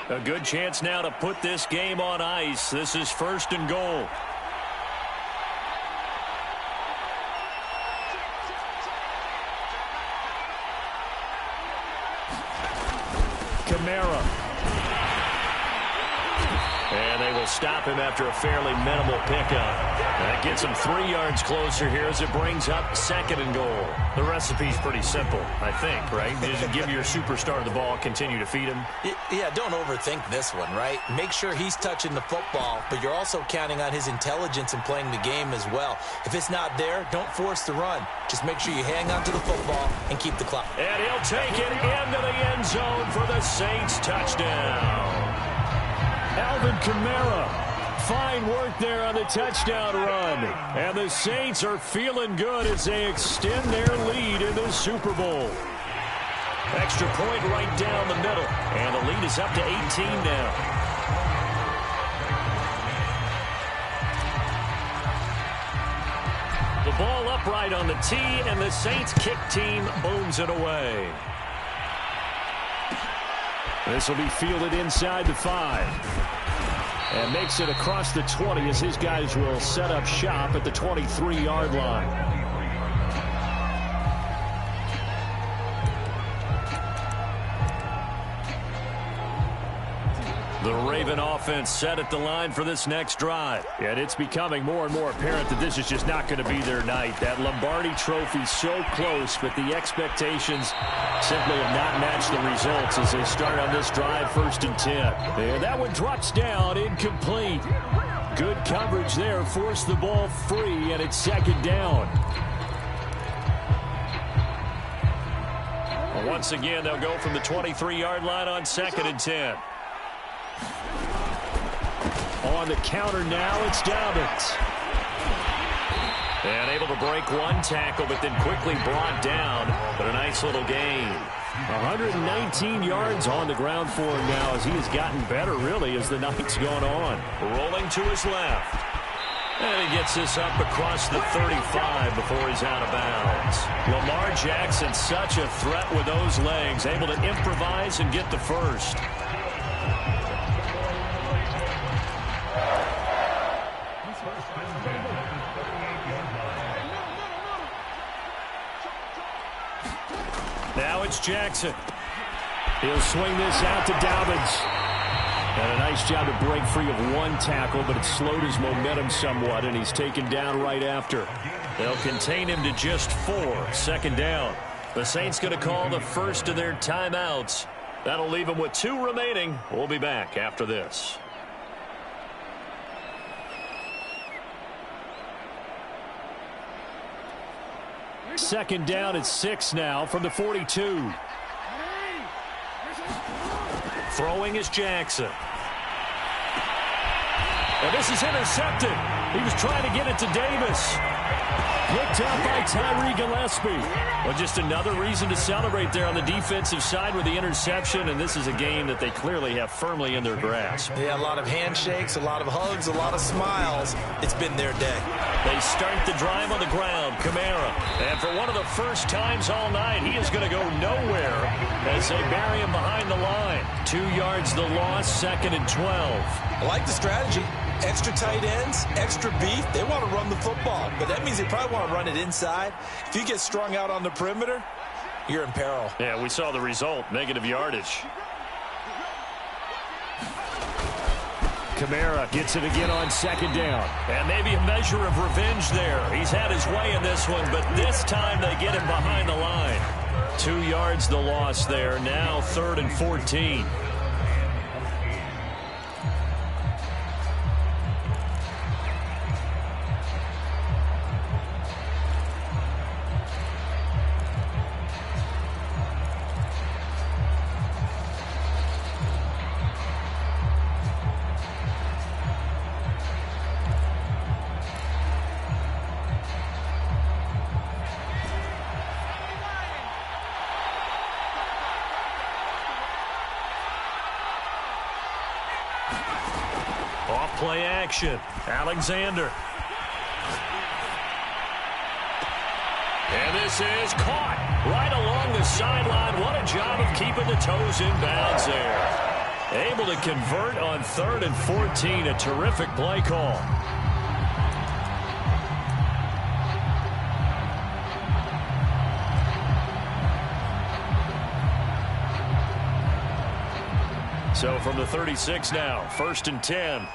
A good chance now to put this game on ice. This is 1st and goal. Camara. And they will stop him after a fairly minimal pickup. That gets him 3 yards closer here as it brings up 2nd and goal. The recipe's pretty simple, I think, right? Just give your superstar the ball, continue to feed him. Yeah, don't overthink this one, right? Make sure he's touching the football, but you're also counting on his intelligence in playing the game as well. If it's not there, don't force the run. Just make sure you hang on to the football and keep the clock. And he'll take it into the end zone for the Saints touchdown. Alvin Kamara, fine work there on the touchdown run. And the Saints are feeling good as they extend their lead in the Super Bowl. Extra point right down the middle. And the lead is up to 18 now. The ball upright on the tee, and the Saints kick team booms it away. This will be fielded inside the 5. And makes it across the 20 as his guys will set up shop at the 23-yard line. The Raven offense set at the line for this next drive. And it's becoming more and more apparent that this is just not going to be their night. That Lombardi trophy so close, but the expectations simply have not matched the results as they start on this drive 1st and 10. And that one drops down, incomplete. Good coverage there, forced the ball free, and it's 2nd down. Once again, they'll go from the 23-yard line on 2nd and 10. On the counter now, it's Dobbins. And able to break one tackle, but then quickly brought down. But a nice little gain. 119 yards on the ground for him now as he has gotten better, really, as the night's gone on. Rolling to his left. And he gets this up across the 35 before he's out of bounds. Lamar Jackson, such a threat with those legs, able to improvise and get the first. Now it's Jackson. He'll swing this out to Dobbins. And a nice job to break free of one tackle, but it slowed his momentum somewhat, and he's taken down right after. They'll contain him to just 4. 2nd down. The Saints going to call the first of their timeouts. That'll leave them with 2 remaining. We'll be back after this. Second down at 6 now from the 42. Throwing is Jackson. And this is intercepted. He was trying to get it to Davis. Picked out by Tyree Gillespie. Well, just another reason to celebrate there on the defensive side with the interception, and this is a game that they clearly have firmly in their grasp. Yeah, a lot of handshakes, a lot of hugs, a lot of smiles. It's been their day. They start the drive on the ground, Kamara. And for one of the first times all night, he is going to go nowhere as they bury him behind the line. 2 yards the loss, 2nd and 12. I like the strategy. Extra tight ends, extra beef. They want to run the football, but that means they probably want to run it inside. If you get strung out on the perimeter, you're in peril. Yeah, we saw the result, negative yardage. Kamara gets it again on 2nd down. And maybe a measure of revenge there. He's had his way in this one, but this time they get him behind the line. 2 yards the loss there. Now 3rd and 14. Play action. Alexander. And this is caught right along the sideline. What a job of keeping the toes in bounds there. Able to convert on 3rd and 14. A terrific play call. So from the 36 now, 1st and 10.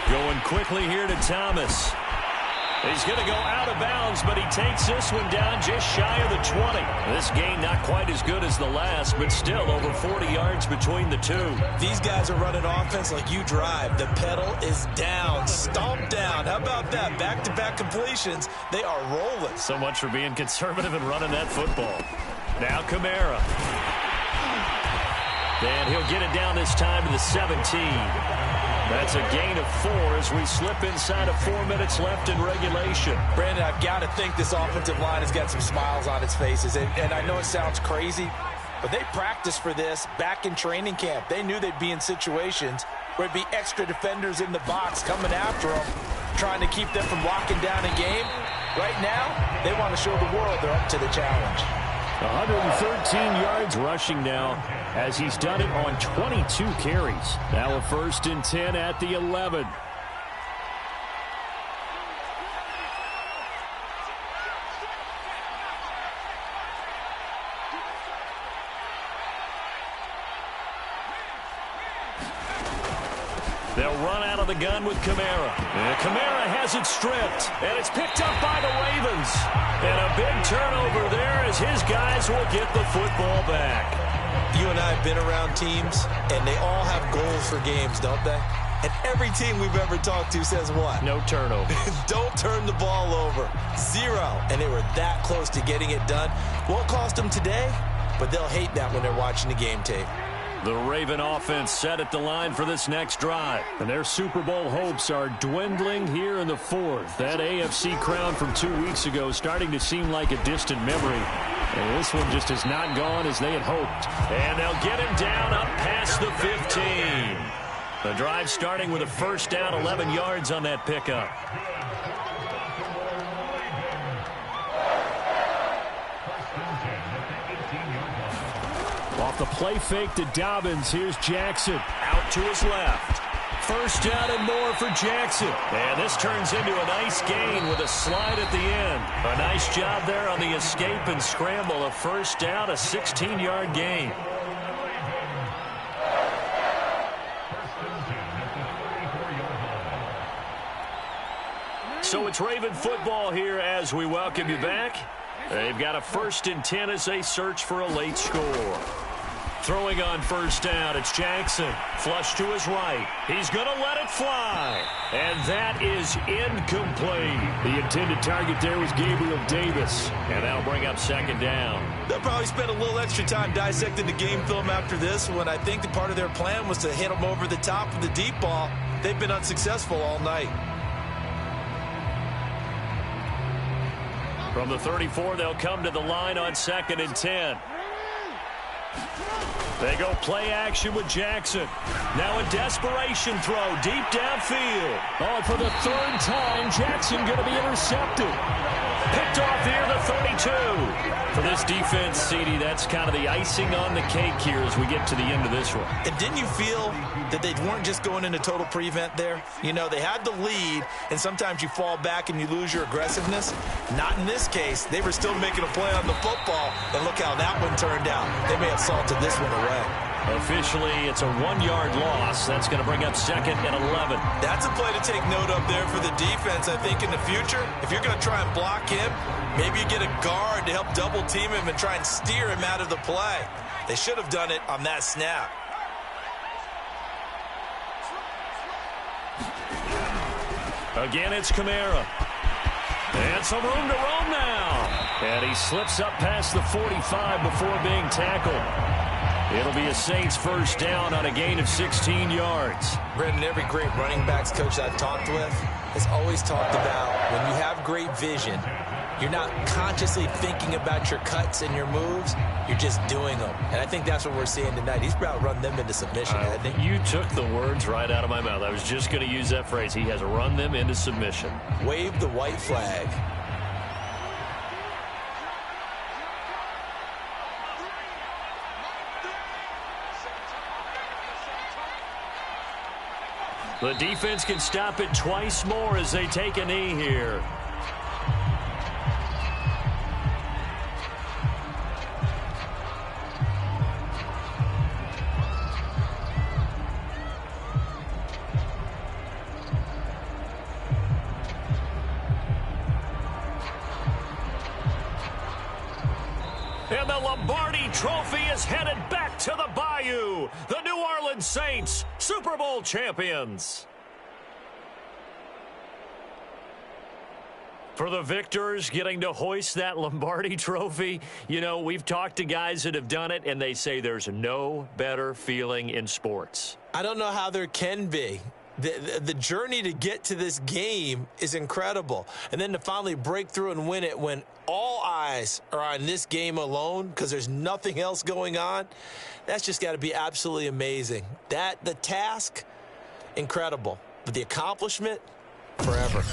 Going quickly here to Thomas. He's going to go out of bounds, but he takes this one down just shy of the 20. This gain not quite as good as the last, but still over 40 yards between the two. These guys are running offense like you drive. The pedal is down, stomped down. How about that? Back-to-back completions. They are rolling. So much for being conservative and running that football. Now Kamara. And he'll get it down this time to the 17. That's a gain of 4 as we slip inside of 4 minutes left in regulation. Brandon, I've got to think this offensive line has got some smiles on its faces. And I know it sounds crazy, but they practiced for this back in training camp. They knew they'd be in situations where it'd be extra defenders in the box coming after them, trying to keep them from locking down a game. Right now, they want to show the world they're up to the challenge. 113 yards rushing now as he's done it on 22 carries. Now a 1st and 10 at the 11. They'll run out of the gun with Kamara. And Kamara has it stripped. And it's picked up by the Ravens. And a big turnover there as his guys will get the football back. You and I have been around teams, and they all have goals for games, don't they? And every team we've ever talked to says what? No turnover. Don't turn the ball over. 0. And they were that close to getting it done. Won't cost them today, but they'll hate that when they're watching the game tape. The Raven offense set at the line for this next drive. And their Super Bowl hopes are dwindling here in the 4th. That AFC crown from 2 weeks ago starting to seem like a distant memory. And this one just has not gone as they had hoped. And they'll get him down up past the 15. The drive starting with a 1st down, 11 yards on that pickup. Off the play fake to Dobbins. Here's Jackson. Out to his left. 1st down and more for Jackson. And this turns into a nice gain with a slide at the end. A nice job there on the escape and scramble. A 1st down, a 16-yard gain. So it's Raven football here as we welcome you back. They've got a 1st and 10 as they search for a late score. Throwing on 1st down, it's Jackson. Flush to his right. He's going to let it fly. And that is incomplete. The intended target there was Gabriel Davis. And that'll bring up 2nd down. They'll probably spend a little extra time dissecting the game film after this one. I think that part of their plan was to hit him over the top of the deep ball. They've been unsuccessful all night. From the 34, they'll come to the line on 2nd and 10. They go play action with Jackson. Now a desperation throw deep downfield. Oh, and for the 3rd time, Jackson going to be intercepted. Picked off here, the 32. For this defense, CD, that's kind of the icing on the cake here as we get to the end of this one. And didn't you feel that they weren't just going into total prevent there? You know, they had the lead, and sometimes you fall back and you lose your aggressiveness. Not in this case. They were still making a play on the football, and look how that one turned out. They may have salted this one away. Officially, it's a 1-yard loss. That's going to bring up 2nd and 11. That's a play to take note of there for the defense, I think, in the future. If you're going to try and block him, maybe you get a guard to help double-team him and try and steer him out of the play. They should have done it on that snap. Again, it's Kamara. And some room to roam now. And he slips up past the 45 before being tackled. It'll be a Saints 1st down on a gain of 16 yards. Brendan, every great running backs coach I've talked with has always talked about when you have great vision, you're not consciously thinking about your cuts and your moves. You're just doing them. And I think that's what we're seeing tonight. He's about to run them into submission, hasn't he? You took the words right out of my mouth. I was just going to use that phrase. He has run them into submission. Wave the white flag. The defense can stop it twice more as they take a knee here. And the Lombardi Trophy is headed back to the Bayou. The New Orleans Saints, Super Bowl champions. For the victors, getting to hoist that Lombardi Trophy, you know, we've talked to guys that have done it, and they say there's no better feeling in sports. I don't know how there can be. The journey to get to this game is incredible. And then to finally break through and win it when all eyes are on this game alone because there's nothing else going on, that's just got to be absolutely amazing. The task, incredible. But the accomplishment, forever.